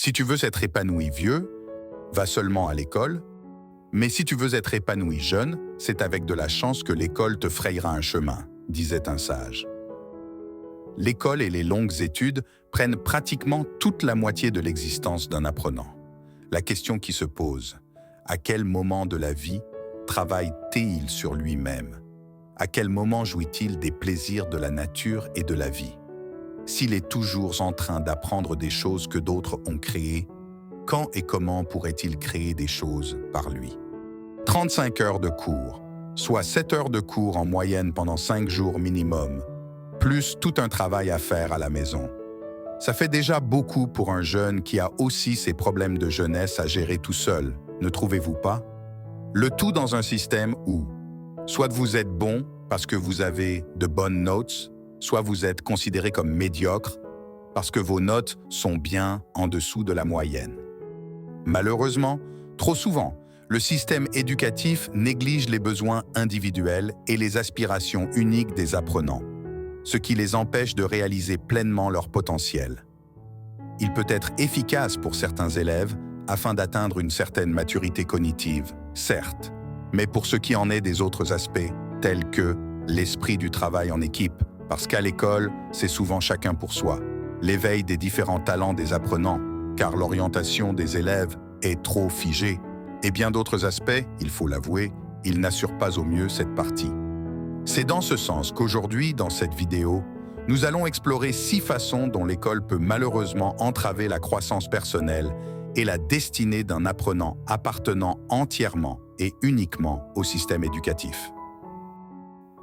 Si tu veux être épanoui vieux, va seulement à l'école, mais si tu veux être épanoui jeune, c'est avec de la chance que l'école te frayera un chemin, disait un sage. L'école et les longues études prennent pratiquement toute la moitié de l'existence d'un apprenant. La question qui se pose, à quel moment de la vie travaille-t-il sur lui-même? À quel moment jouit-il des plaisirs de la nature et de la vie? S'il est toujours en train d'apprendre des choses que d'autres ont créées, quand et comment pourrait-il créer des choses par lui? 35 heures de cours, soit 7 heures de cours en moyenne pendant 5 jours minimum, plus tout un travail à faire à la maison. Ça fait déjà beaucoup pour un jeune qui a aussi ses problèmes de jeunesse à gérer tout seul, ne trouvez-vous pas? Le tout dans un système où, soit vous êtes bon parce que vous avez de bonnes notes, soit vous êtes considéré comme médiocre parce que vos notes sont bien en dessous de la moyenne. Malheureusement, trop souvent, le système éducatif néglige les besoins individuels et les aspirations uniques des apprenants, ce qui les empêche de réaliser pleinement leur potentiel. Il peut être efficace pour certains élèves afin d'atteindre une certaine maturité cognitive, certes, mais pour ce qui en est des autres aspects, tels que l'esprit du travail en équipe, parce qu'à l'école, c'est souvent chacun pour soi, l'éveil des différents talents des apprenants, car l'orientation des élèves est trop figée, et bien d'autres aspects, il faut l'avouer, ils n'assurent pas au mieux cette partie. C'est dans ce sens qu'aujourd'hui, dans cette vidéo, nous allons explorer 6 façons dont l'école peut malheureusement entraver la croissance personnelle et la destinée d'un apprenant appartenant entièrement et uniquement au système éducatif.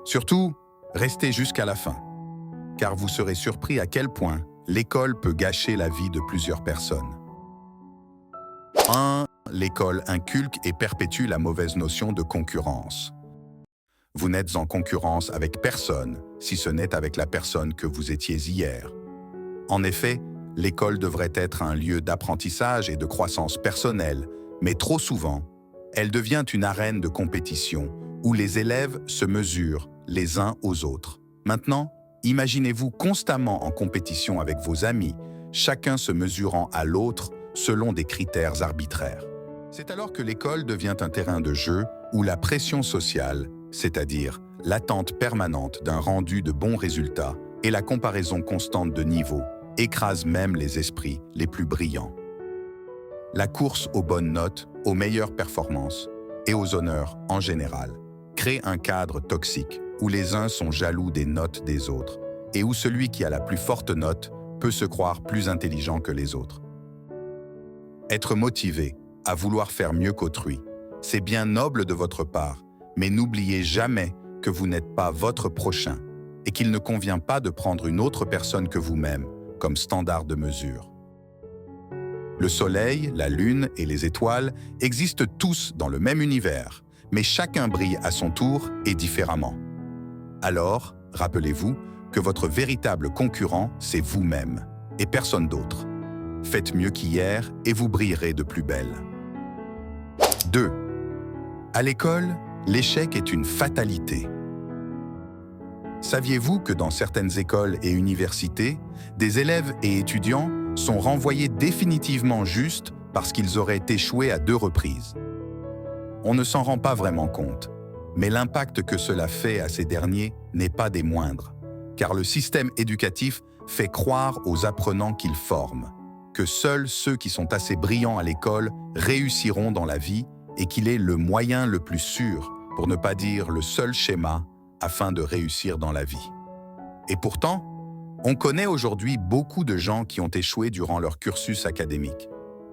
Surtout, restez jusqu'à la fin, car vous serez surpris à quel point l'école peut gâcher la vie de plusieurs personnes. 1. L'école inculque et perpétue la mauvaise notion de concurrence. Vous n'êtes en concurrence avec personne, si ce n'est avec la personne que vous étiez hier. En effet, l'école devrait être un lieu d'apprentissage et de croissance personnelle, mais trop souvent, elle devient une arène de compétition où les élèves se mesurent les uns aux autres. Maintenant, imaginez-vous constamment en compétition avec vos amis, chacun se mesurant à l'autre selon des critères arbitraires. C'est alors que l'école devient un terrain de jeu où la pression sociale, c'est-à-dire l'attente permanente d'un rendu de bons résultats et la comparaison constante de niveaux, écrase même les esprits les plus brillants. La course aux bonnes notes, aux meilleures performances et aux honneurs en général crée un cadre toxique où les uns sont jaloux des notes des autres et où celui qui a la plus forte note peut se croire plus intelligent que les autres. Être motivé à vouloir faire mieux qu'autrui, c'est bien noble de votre part, mais n'oubliez jamais que vous n'êtes pas votre prochain et qu'il ne convient pas de prendre une autre personne que vous-même comme standard de mesure. Le soleil, la lune et les étoiles existent tous dans le même univers, mais chacun brille à son tour et différemment. Alors, rappelez-vous que votre véritable concurrent, c'est vous-même et personne d'autre. Faites mieux qu'hier et vous brillerez de plus belle. 2. À l'école, l'échec est une fatalité. Saviez-vous que dans certaines écoles et universités, des élèves et étudiants sont renvoyés définitivement juste parce qu'ils auraient échoué à 2 reprises? On ne s'en rend pas vraiment compte, mais l'impact que cela fait à ces derniers n'est pas des moindres, car le système éducatif fait croire aux apprenants qu'il forme que seuls ceux qui sont assez brillants à l'école réussiront dans la vie et qu'il est le moyen le plus sûr, pour ne pas dire le seul schéma, afin de réussir dans la vie. Et pourtant, on connaît aujourd'hui beaucoup de gens qui ont échoué durant leur cursus académique,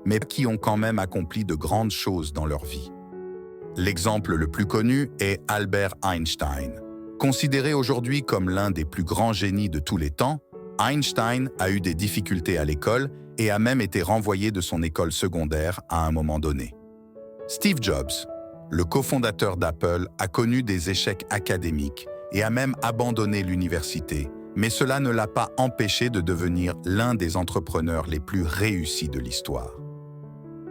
mais qui ont quand même accompli de grandes choses dans leur vie. L'exemple le plus connu est Albert Einstein. Considéré aujourd'hui comme l'un des plus grands génies de tous les temps, Einstein a eu des difficultés à l'école et a même été renvoyé de son école secondaire à un moment donné. Steve Jobs, le cofondateur d'Apple, a connu des échecs académiques et a même abandonné l'université, mais cela ne l'a pas empêché de devenir l'un des entrepreneurs les plus réussis de l'histoire.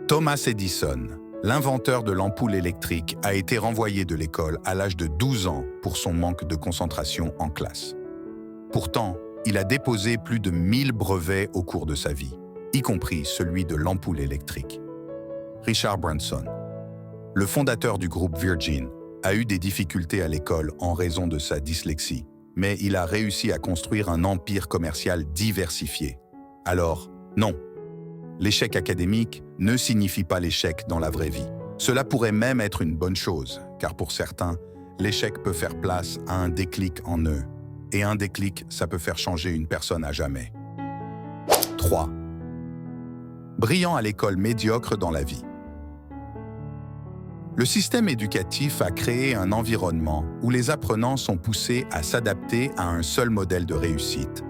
Thomas Edison, l'inventeur de l'ampoule électrique, a été renvoyé de l'école à l'âge de 12 ans pour son manque de concentration en classe. Pourtant, il a déposé plus de 1000 brevets au cours de sa vie. y compris celui de l'ampoule électrique. Richard Branson, le fondateur du groupe Virgin, a eu des difficultés à l'école en raison de sa dyslexie, mais il a réussi à construire un empire commercial diversifié. Alors, non, l'échec académique ne signifie pas l'échec dans la vraie vie. Cela pourrait même être une bonne chose, car pour certains, l'échec peut faire place à un déclic en eux. Et un déclic, ça peut faire changer une personne à jamais. 3. Brillant à l'école, médiocre dans la vie. Le système éducatif a créé un environnement où les apprenants sont poussés à s'adapter à un seul modèle de réussite,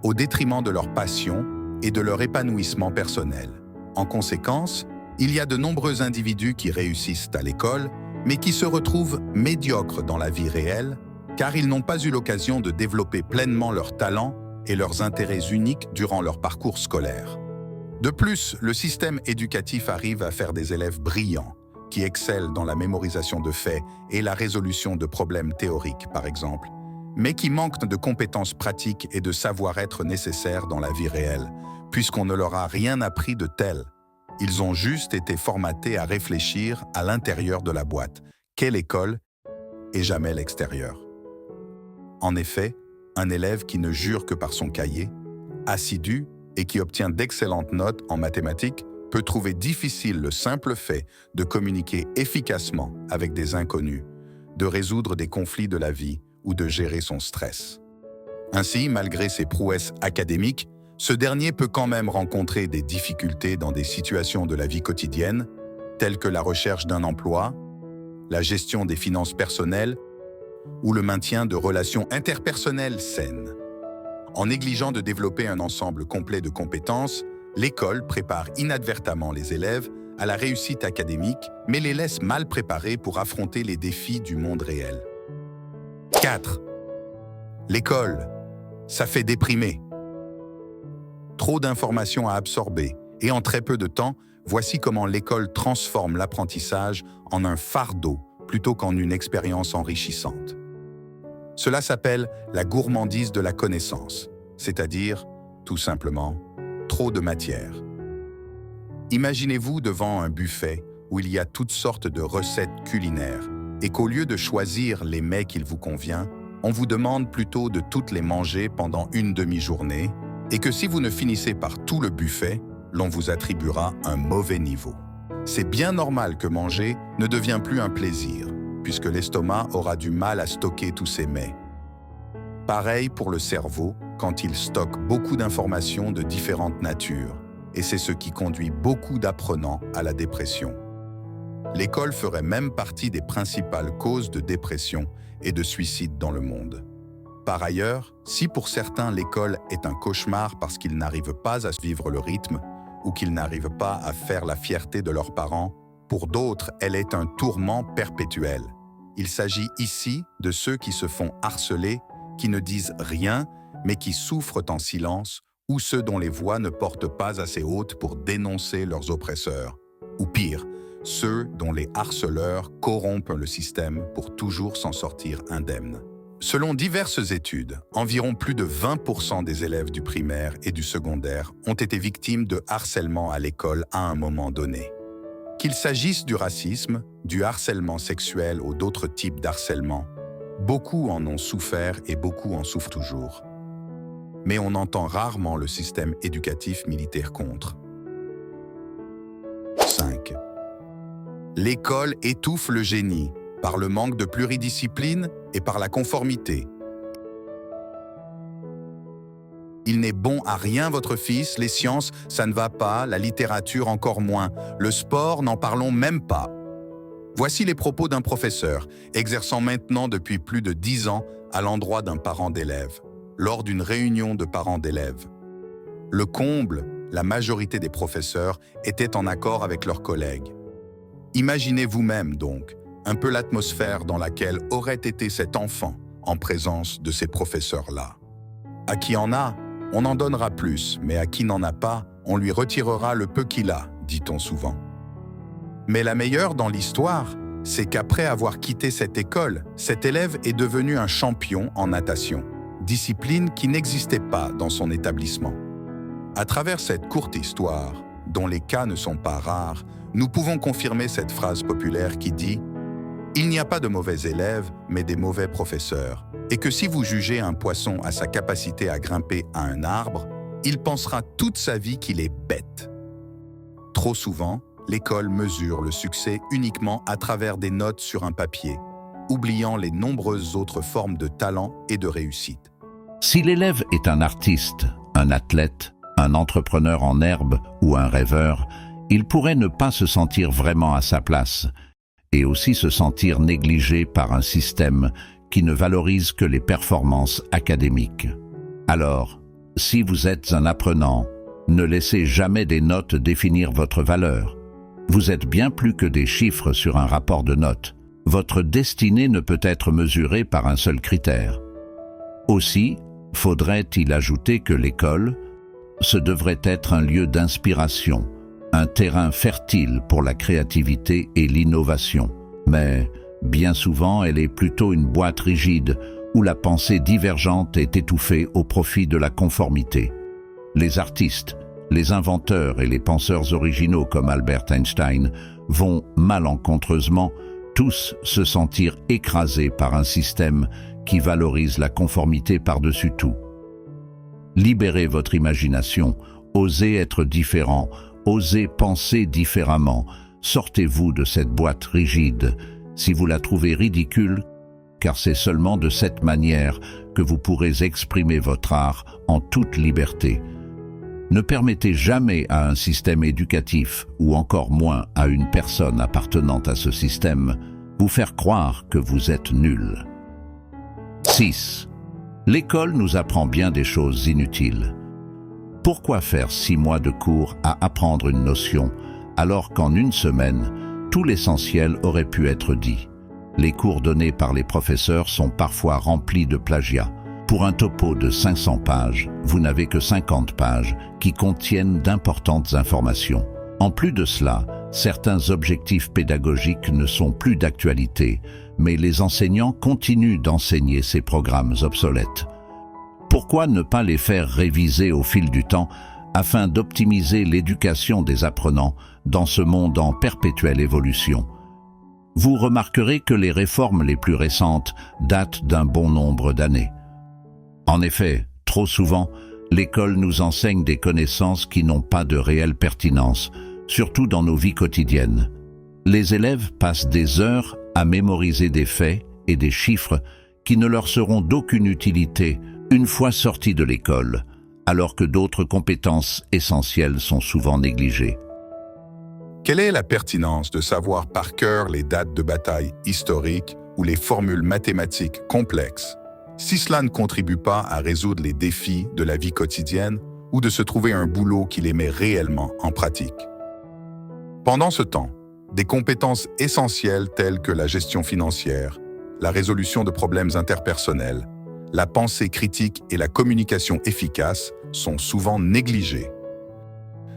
au détriment de leur passion et de leur épanouissement personnel. En conséquence, il y a de nombreux individus qui réussissent à l'école, mais qui se retrouvent médiocres dans la vie réelle, car ils n'ont pas eu l'occasion de développer pleinement leurs talents et leurs intérêts uniques durant leur parcours scolaire. De plus, le système éducatif arrive à faire des élèves brillants, qui excellent dans la mémorisation de faits et la résolution de problèmes théoriques, par exemple, mais qui manquent de compétences pratiques et de savoir-être nécessaires dans la vie réelle, puisqu'on ne leur a rien appris de tel. Ils ont juste été formatés à réfléchir à l'intérieur de la boîte. Quelle école et jamais l'extérieur. En effet, un élève qui ne jure que par son cahier, assidu et qui obtient d'excellentes notes en mathématiques, peut trouver difficile le simple fait de communiquer efficacement avec des inconnus, de résoudre des conflits de la vie ou de gérer son stress. Ainsi, malgré ses prouesses académiques, ce dernier peut quand même rencontrer des difficultés dans des situations de la vie quotidienne, telles que la recherche d'un emploi, la gestion des finances personnelles ou le maintien de relations interpersonnelles saines. En négligeant de développer un ensemble complet de compétences, l'école prépare inadvertemment les élèves à la réussite académique, mais les laisse mal préparés pour affronter les défis du monde réel. 4. L'école, ça fait déprimer. Trop d'informations à absorber, et en très peu de temps, voici comment l'école transforme l'apprentissage en un fardeau plutôt qu'en une expérience enrichissante. Cela s'appelle la gourmandise de la connaissance, c'est-à-dire, tout simplement, trop de matière. Imaginez-vous devant un buffet où il y a toutes sortes de recettes culinaires et qu'au lieu de choisir les mets qu'il vous convient, on vous demande plutôt de toutes les manger pendant une demi-journée et que si vous ne finissez par tout le buffet, l'on vous attribuera un mauvais niveau. C'est bien normal que manger ne devient plus un plaisir, puisque l'estomac aura du mal à stocker tous ces mets. Pareil pour le cerveau, quand il stocke beaucoup d'informations de différentes natures, et c'est ce qui conduit beaucoup d'apprenants à la dépression. L'école ferait même partie des principales causes de dépression et de suicide dans le monde. Par ailleurs, si pour certains l'école est un cauchemar parce qu'ils n'arrivent pas à suivre le rythme ou qu'ils n'arrivent pas à faire la fierté de leurs parents, pour d'autres, elle est un tourment perpétuel. Il s'agit ici de ceux qui se font harceler, qui ne disent rien, mais qui souffrent en silence, ou ceux dont les voix ne portent pas assez hautes pour dénoncer leurs oppresseurs. Ou pire, ceux dont les harceleurs corrompent le système pour toujours s'en sortir indemnes. Selon diverses études, environ plus de 20% des élèves du primaire et du secondaire ont été victimes de harcèlement à l'école à un moment donné. Qu'il s'agisse du racisme, du harcèlement sexuel ou d'autres types d'harcèlement, beaucoup en ont souffert et beaucoup en souffrent toujours. Mais on entend rarement le système éducatif militaire contre. 5. L'école étouffe le génie, par le manque de pluridiscipline et par la conformité. Il n'est bon à rien, votre fils, les sciences, ça ne va pas, la littérature encore moins, le sport, n'en parlons même pas. Voici les propos d'un professeur, exerçant maintenant depuis plus de 10 ans à l'endroit d'un parent d'élève, lors d'une réunion de parents d'élèves. Le comble, la majorité des professeurs étaient en accord avec leurs collègues. Imaginez vous-même donc un peu l'atmosphère dans laquelle aurait été cet enfant en présence de ces professeurs-là. À qui en a, on en donnera plus, mais à qui n'en a pas, on lui retirera le peu qu'il a, dit-on souvent. Mais la meilleure dans l'histoire, c'est qu'après avoir quitté cette école, cet élève est devenu un champion en natation, discipline qui n'existait pas dans son établissement. À travers cette courte histoire, dont les cas ne sont pas rares, nous pouvons confirmer cette phrase populaire qui dit « Il n'y a pas de mauvais élèves, mais des mauvais professeurs », et que si vous jugez un poisson à sa capacité à grimper à un arbre, il pensera toute sa vie qu'il est bête. Trop souvent, l'école mesure le succès uniquement à travers des notes sur un papier, oubliant les nombreuses autres formes de talent et de réussite. Si l'élève est un artiste, un athlète, un entrepreneur en herbe ou un rêveur, il pourrait ne pas se sentir vraiment à sa place et aussi se sentir négligé par un système qui ne valorise que les performances académiques. Alors, si vous êtes un apprenant, ne laissez jamais des notes définir votre valeur. Vous êtes bien plus que des chiffres sur un rapport de notes. Votre destinée ne peut être mesurée par un seul critère. Aussi, faudrait-il ajouter que l'école, ce devrait être un lieu d'inspiration, un terrain fertile pour la créativité et l'innovation. Mais, bien souvent, elle est plutôt une boîte rigide où la pensée divergente est étouffée au profit de la conformité. Les artistes, les inventeurs et les penseurs originaux comme Albert Einstein vont malencontreusement tous se sentir écrasés par un système qui valorise la conformité par-dessus tout. Libérez votre imagination, osez être différent, osez penser différemment, sortez-vous de cette boîte rigide si vous la trouvez ridicule, car c'est seulement de cette manière que vous pourrez exprimer votre art en toute liberté. Ne permettez jamais à un système éducatif, ou encore moins à une personne appartenant à ce système, vous faire croire que vous êtes nul. 6. L'école nous apprend bien des choses inutiles. Pourquoi faire 6 mois de cours à apprendre une notion, alors qu'en une semaine, tout l'essentiel aurait pu être dit? Les cours donnés par les professeurs sont parfois remplis de plagiat. Pour un topo de 500 pages, vous n'avez que 50 pages qui contiennent d'importantes informations. En plus de cela, certains objectifs pédagogiques ne sont plus d'actualité, mais les enseignants continuent d'enseigner ces programmes obsolètes. Pourquoi ne pas les faire réviser au fil du temps afin d'optimiser l'éducation des apprenants dans ce monde en perpétuelle évolution? Vous remarquerez que les réformes les plus récentes datent d'un bon nombre d'années. En effet, trop souvent, l'école nous enseigne des connaissances qui n'ont pas de réelle pertinence, surtout dans nos vies quotidiennes. Les élèves passent des heures à mémoriser des faits et des chiffres qui ne leur seront d'aucune utilité une fois sortis de l'école, alors que d'autres compétences essentielles sont souvent négligées. Quelle est la pertinence de savoir par cœur les dates de bataille historiques ou les formules mathématiques complexes si cela ne contribue pas à résoudre les défis de la vie quotidienne ou de se trouver un boulot qui les met réellement en pratique? Pendant ce temps, des compétences essentielles telles que la gestion financière, la résolution de problèmes interpersonnels, la pensée critique et la communication efficace sont souvent négligées.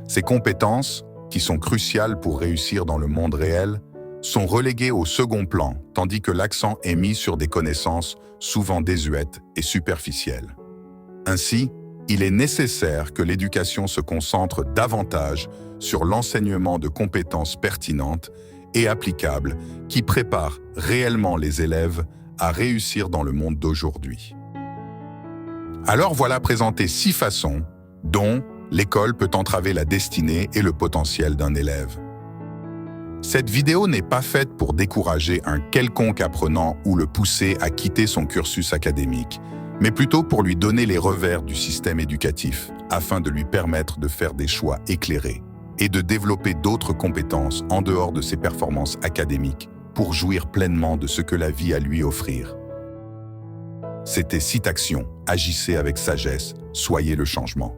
Ces compétences, qui sont cruciales pour réussir dans le monde réel, sont reléguées au second plan, tandis que l'accent est mis sur des connaissances souvent désuètes et superficielles. Ainsi, il est nécessaire que l'éducation se concentre davantage sur l'enseignement de compétences pertinentes et applicables qui préparent réellement les élèves à réussir dans le monde d'aujourd'hui. Alors voilà présentées 6 façons dont l'école peut entraver la destinée et le potentiel d'un élève. Cette vidéo n'est pas faite pour décourager un quelconque apprenant ou le pousser à quitter son cursus académique, mais plutôt pour lui donner les revers du système éducatif, afin de lui permettre de faire des choix éclairés et de développer d'autres compétences en dehors de ses performances académiques pour jouir pleinement de ce que la vie a à lui offrir. C'était Citaction, agissez avec sagesse, soyez le changement.